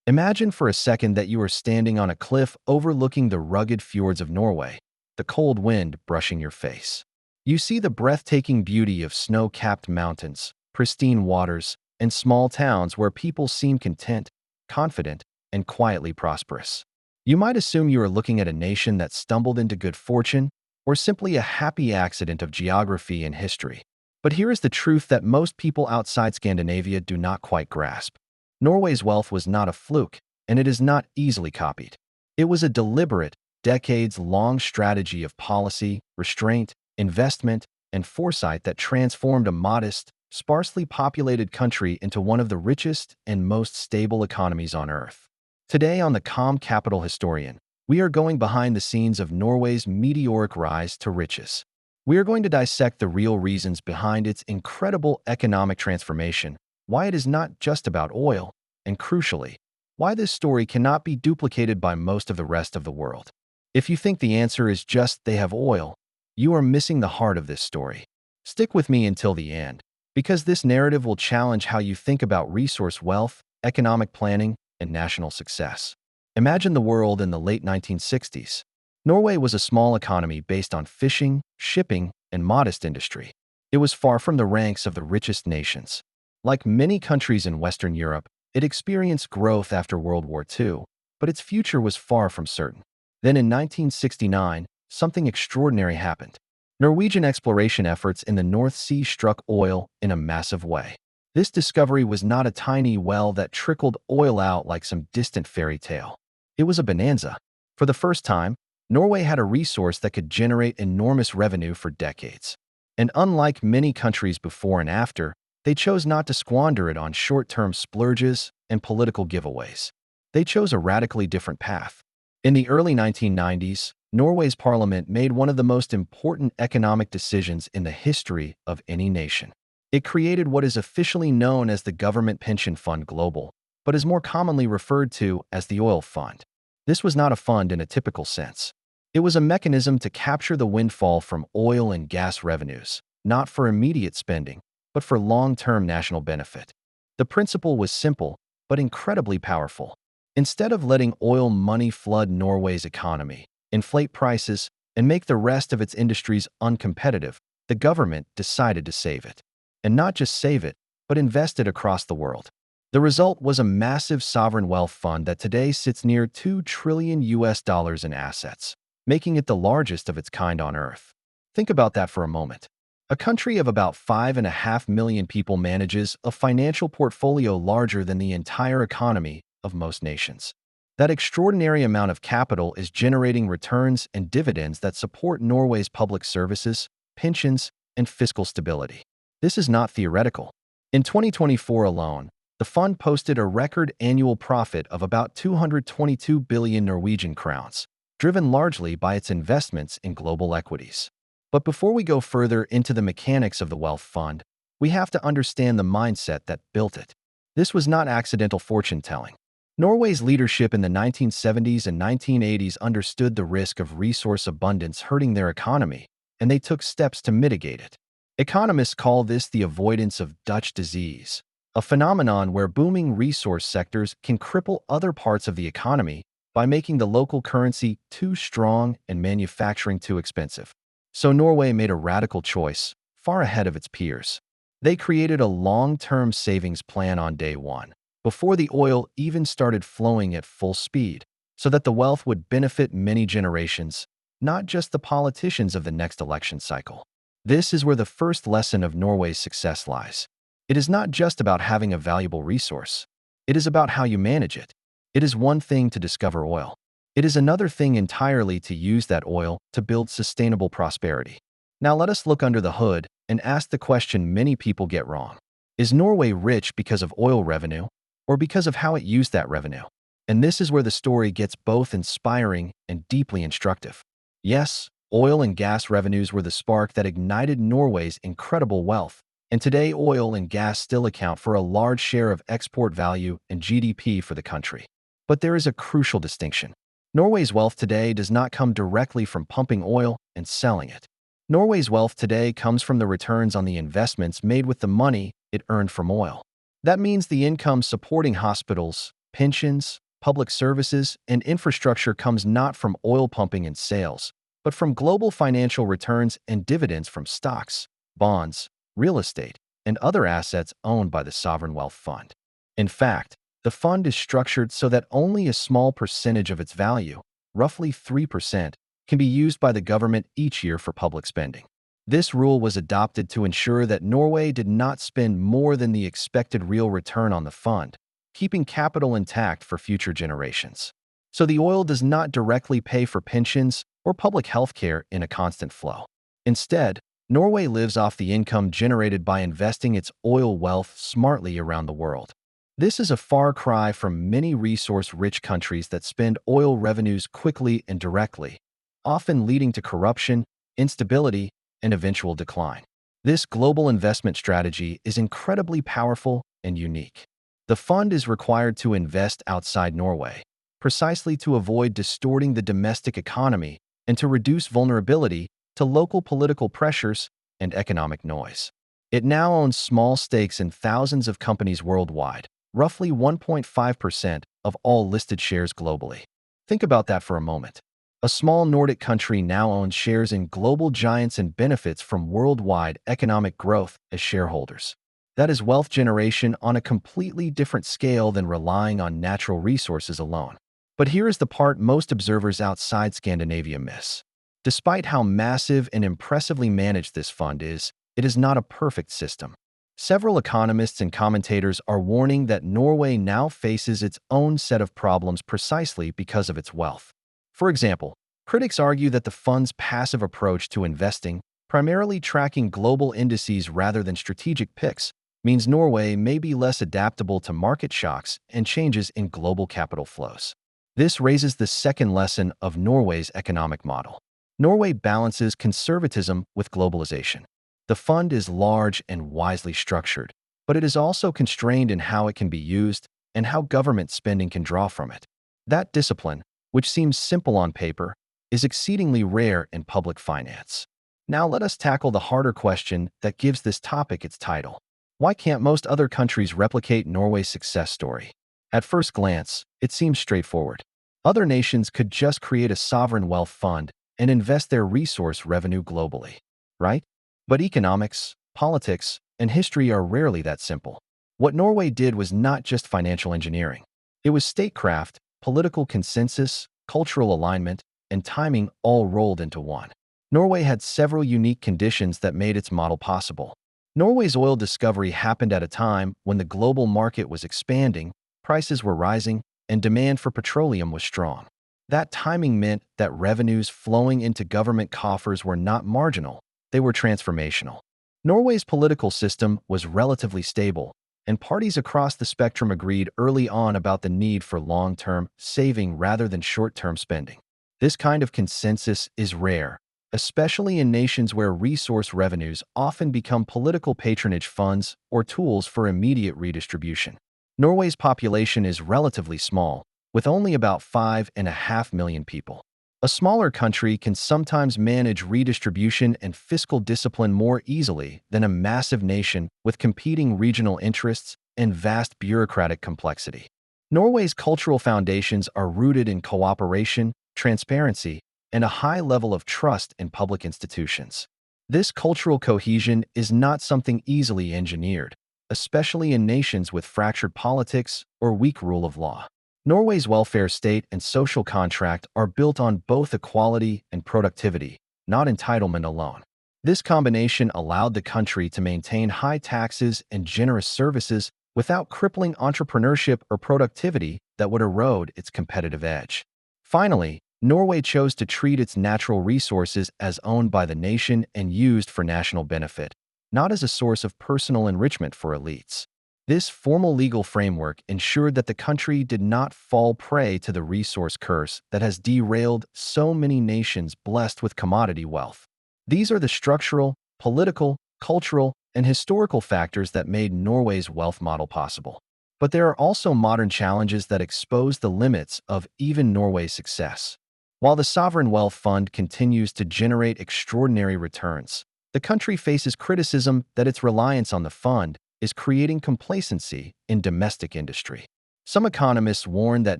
Imagine for a second that you are standing on a cliff overlooking the rugged fjords of Norway, the cold wind brushing your face. You see the breathtaking beauty of snow-capped mountains, pristine waters, and small towns where people seem content, confident, and quietly prosperous. You might assume you are looking at a nation that stumbled into good fortune, or simply a happy accident of geography and history. But here is the truth that most people outside Scandinavia do not quite grasp. Norway's wealth was not a fluke, and it is not easily copied. It was a deliberate, decades-long strategy of policy, restraint, investment, and foresight that transformed a modest, sparsely populated country into one of the richest and most stable economies on Earth. Today on the Calm Capital Historian, we are going behind the scenes of Norway's meteoric rise to riches. We are going to dissect the real reasons behind its incredible economic transformation, why it is not just about oil, and crucially, why this story cannot be duplicated by most of the rest of the world. If you think the answer is just they have oil, you are missing the heart of this story. Stick with me until the end, because this narrative will challenge how you think about resource wealth, economic planning, and national success. Imagine the world in the late 1960s. Norway was a small economy based on fishing, shipping, and modest industry. It was far from the ranks of the richest nations. Like many countries in Western Europe, it experienced growth after World War II, but its future was far from certain. Then in 1969, something extraordinary happened. Norwegian exploration efforts in the North Sea struck oil in a massive way. This discovery was not a tiny well that trickled oil out like some distant fairy tale. It was a bonanza. For the first time, Norway had a resource that could generate enormous revenue for decades. And unlike many countries before and after, they chose not to squander it on short-term splurges and political giveaways. They chose a radically different path. In the early 1990s, Norway's parliament made one of the most important economic decisions in the history of any nation. It created what is officially known as the Government Pension Fund Global, but is more commonly referred to as the Oil Fund. This was not a fund in a typical sense. It was a mechanism to capture the windfall from oil and gas revenues, not for immediate spending, but for long-term national benefit. The principle was simple, but incredibly powerful. Instead of letting oil money flood Norway's economy, inflate prices, and make the rest of its industries uncompetitive, the government decided to save it. And not just save it, but invest it across the world. The result was a massive sovereign wealth fund that today sits near $2 trillion in assets, making it the largest of its kind on Earth. Think about that for a moment. A country of about 5.5 million people manages a financial portfolio larger than the entire economy of most nations. That extraordinary amount of capital is generating returns and dividends that support Norway's public services, pensions, and fiscal stability. This is not theoretical. In 2024 alone, the fund posted a record annual profit of about 222 billion Norwegian crowns, driven largely by its investments in global equities. But before we go further into the mechanics of the wealth fund, we have to understand the mindset that built it. This was not accidental fortune-telling. Norway's leadership in the 1970s and 1980s understood the risk of resource abundance hurting their economy, and they took steps to mitigate it. Economists call this the avoidance of Dutch disease, a phenomenon where booming resource sectors can cripple other parts of the economy by making the local currency too strong and manufacturing too expensive. So Norway made a radical choice, far ahead of its peers. They created a long-term savings plan on day one, before the oil even started flowing at full speed, so that the wealth would benefit many generations, not just the politicians of the next election cycle. This is where the first lesson of Norway's success lies. It is not just about having a valuable resource. It is about how you manage it. It is one thing to discover oil. It is another thing entirely to use that oil to build sustainable prosperity. Now let us look under the hood and ask the question many people get wrong. Is Norway rich because of oil revenue, or because of how it used that revenue? And this is where the story gets both inspiring and deeply instructive. Yes, oil and gas revenues were the spark that ignited Norway's incredible wealth, and today oil and gas still account for a large share of export value and GDP for the country. But there is a crucial distinction. Norway's wealth today does not come directly from pumping oil and selling it. Norway's wealth today comes from the returns on the investments made with the money it earned from oil. That means the income supporting hospitals, pensions, public services, and infrastructure comes not from oil pumping and sales, but from global financial returns and dividends from stocks, bonds, real estate, and other assets owned by the sovereign wealth fund. In fact, the fund is structured so that only a small percentage of its value, roughly 3%, can be used by the government each year for public spending. This rule was adopted to ensure that Norway did not spend more than the expected real return on the fund, keeping capital intact for future generations. So the oil does not directly pay for pensions or public health care in a constant flow. Instead, Norway lives off the income generated by investing its oil wealth smartly around the world. This is a far cry from many resource-rich countries that spend oil revenues quickly and directly, often leading to corruption, instability, and eventual decline. This global investment strategy is incredibly powerful and unique. The fund is required to invest outside Norway, precisely to avoid distorting the domestic economy and to reduce vulnerability to local political pressures and economic noise. It now owns small stakes in thousands of companies worldwide, roughly 1.5% of all listed shares globally. Think about that for a moment. A small Nordic country now owns shares in global giants and benefits from worldwide economic growth as shareholders. That is wealth generation on a completely different scale than relying on natural resources alone. But here is the part most observers outside Scandinavia miss. Despite how massive and impressively managed this fund is, it is not a perfect system. Several economists and commentators are warning that Norway now faces its own set of problems precisely because of its wealth. For example, critics argue that the fund's passive approach to investing, primarily tracking global indices rather than strategic picks, means Norway may be less adaptable to market shocks and changes in global capital flows. This raises the second lesson of Norway's economic model. Norway balances conservatism with globalization. The fund is large and wisely structured, but it is also constrained in how it can be used and how government spending can draw from it. That discipline, which seems simple on paper, is exceedingly rare in public finance. Now let us tackle the harder question that gives this topic its title. Why can't most other countries replicate Norway's success story? At first glance, it seems straightforward. Other nations could just create a sovereign wealth fund and invest their resource revenue globally, right? But economics, politics, and history are rarely that simple. What Norway did was not just financial engineering. It was statecraft, political consensus, cultural alignment, and timing all rolled into one. Norway had several unique conditions that made its model possible. Norway's oil discovery happened at a time when the global market was expanding, prices were rising, and demand for petroleum was strong. That timing meant that revenues flowing into government coffers were not marginal, they were transformational. Norway's political system was relatively stable, and parties across the spectrum agreed early on about the need for long-term saving rather than short-term spending. This kind of consensus is rare, especially in nations where resource revenues often become political patronage funds or tools for immediate redistribution. Norway's population is relatively small, with only about 5.5 million people. A smaller country can sometimes manage redistribution and fiscal discipline more easily than a massive nation with competing regional interests and vast bureaucratic complexity. Norway's cultural foundations are rooted in cooperation, transparency, and a high level of trust in public institutions. This cultural cohesion is not something easily engineered, especially in nations with fractured politics or weak rule of law. Norway's welfare state and social contract are built on both equality and productivity, not entitlement alone. This combination allowed the country to maintain high taxes and generous services without crippling entrepreneurship or productivity that would erode its competitive edge. Finally, Norway chose to treat its natural resources as owned by the nation and used for national benefit, not as a source of personal enrichment for elites. This formal legal framework ensured that the country did not fall prey to the resource curse that has derailed so many nations blessed with commodity wealth. These are the structural, political, cultural, and historical factors that made Norway's wealth model possible. But there are also modern challenges that expose the limits of even Norway's success. While the sovereign wealth fund continues to generate extraordinary returns, the country faces criticism that its reliance on the fund is creating complacency in domestic industry. Some economists warn that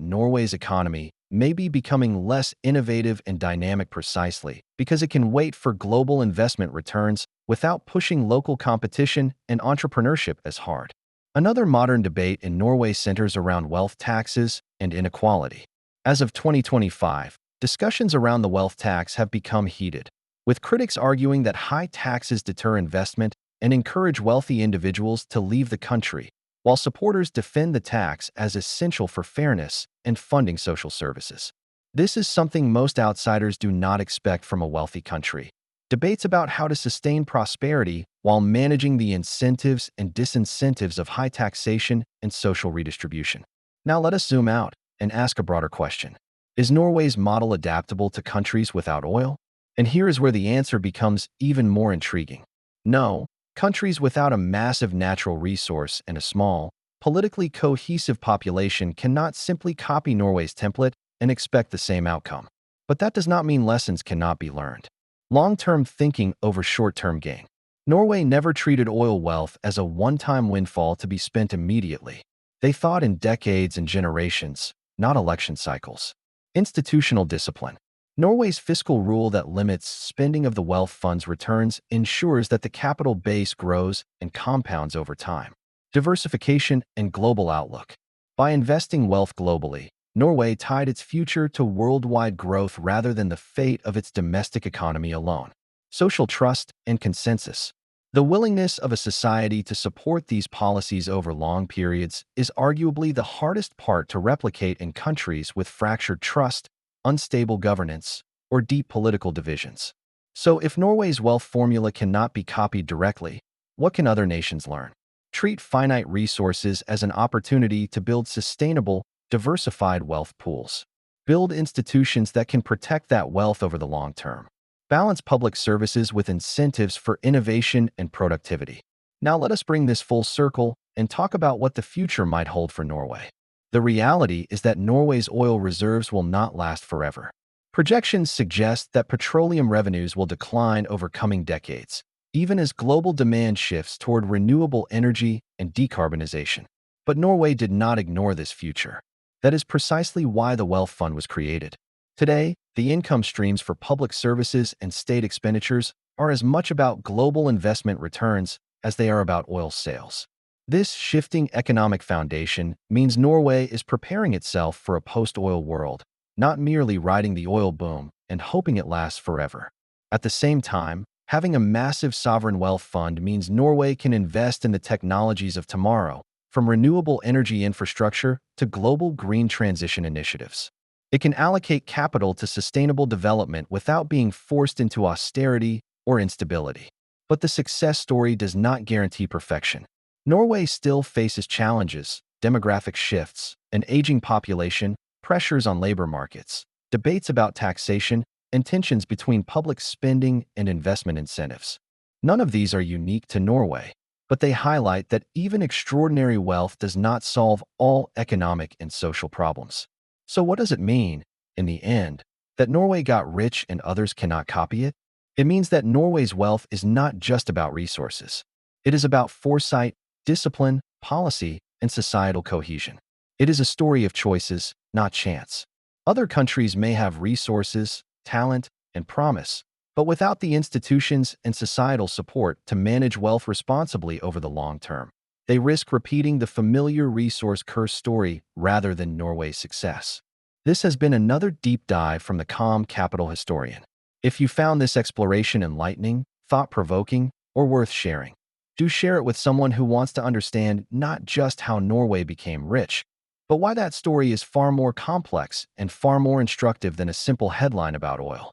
Norway's economy may be becoming less innovative and dynamic precisely because it can wait for global investment returns without pushing local competition and entrepreneurship as hard. Another modern debate in Norway centers around wealth taxes and inequality. As of 2025, discussions around the wealth tax have become heated, with critics arguing that high taxes deter investment and encourage wealthy individuals to leave the country, while supporters defend the tax as essential for fairness and funding social services. This is something most outsiders do not expect from a wealthy country. Debates about how to sustain prosperity while managing the incentives and disincentives of high taxation and social redistribution. Now let us zoom out and ask a broader question. Is Norway's model adaptable to countries without oil? And here is where the answer becomes even more intriguing. No, countries without a massive natural resource and a small, politically cohesive population cannot simply copy Norway's template and expect the same outcome. But that does not mean lessons cannot be learned. Long-term thinking over short-term gain. Norway never treated oil wealth as a one-time windfall to be spent immediately. They thought in decades and generations, not election cycles. Institutional discipline. Norway's fiscal rule that limits spending of the wealth fund's returns ensures that the capital base grows and compounds over time. Diversification and global outlook. By investing wealth globally, Norway tied its future to worldwide growth rather than the fate of its domestic economy alone. Social trust and consensus. The willingness of a society to support these policies over long periods is arguably the hardest part to replicate in countries with fractured trust, unstable governance, or deep political divisions. So if Norway's wealth formula cannot be copied directly, what can other nations learn? Treat finite resources as an opportunity to build sustainable, diversified wealth pools. Build institutions that can protect that wealth over the long term. Balance public services with incentives for innovation and productivity. Now let us bring this full circle and talk about what the future might hold for Norway. The reality is that Norway's oil reserves will not last forever. Projections suggest that petroleum revenues will decline over coming decades, even as global demand shifts toward renewable energy and decarbonization. But Norway did not ignore this future. That is precisely why the Wealth Fund was created. Today, the income streams for public services and state expenditures are as much about global investment returns as they are about oil sales. This shifting economic foundation means Norway is preparing itself for a post-oil world, not merely riding the oil boom and hoping it lasts forever. At the same time, having a massive sovereign wealth fund means Norway can invest in the technologies of tomorrow, from renewable energy infrastructure to global green transition initiatives. It can allocate capital to sustainable development without being forced into austerity or instability. But the success story does not guarantee perfection. Norway still faces challenges, demographic shifts, an aging population, pressures on labor markets, debates about taxation, and tensions between public spending and investment incentives. None of these are unique to Norway, but they highlight that even extraordinary wealth does not solve all economic and social problems. So what does it mean, in the end, that Norway got rich and others cannot copy it? It means that Norway's wealth is not just about resources. It is about foresight, discipline, policy, and societal cohesion. It is a story of choices, not chance. Other countries may have resources, talent, and promise, but without the institutions and societal support to manage wealth responsibly over the long term, they risk repeating the familiar resource curse story rather than Norway's success. This has been another deep dive from the Calm Capital Historian. If you found this exploration enlightening, thought-provoking, or worth sharing, do share it with someone who wants to understand not just how Norway became rich, but why that story is far more complex and far more instructive than a simple headline about oil.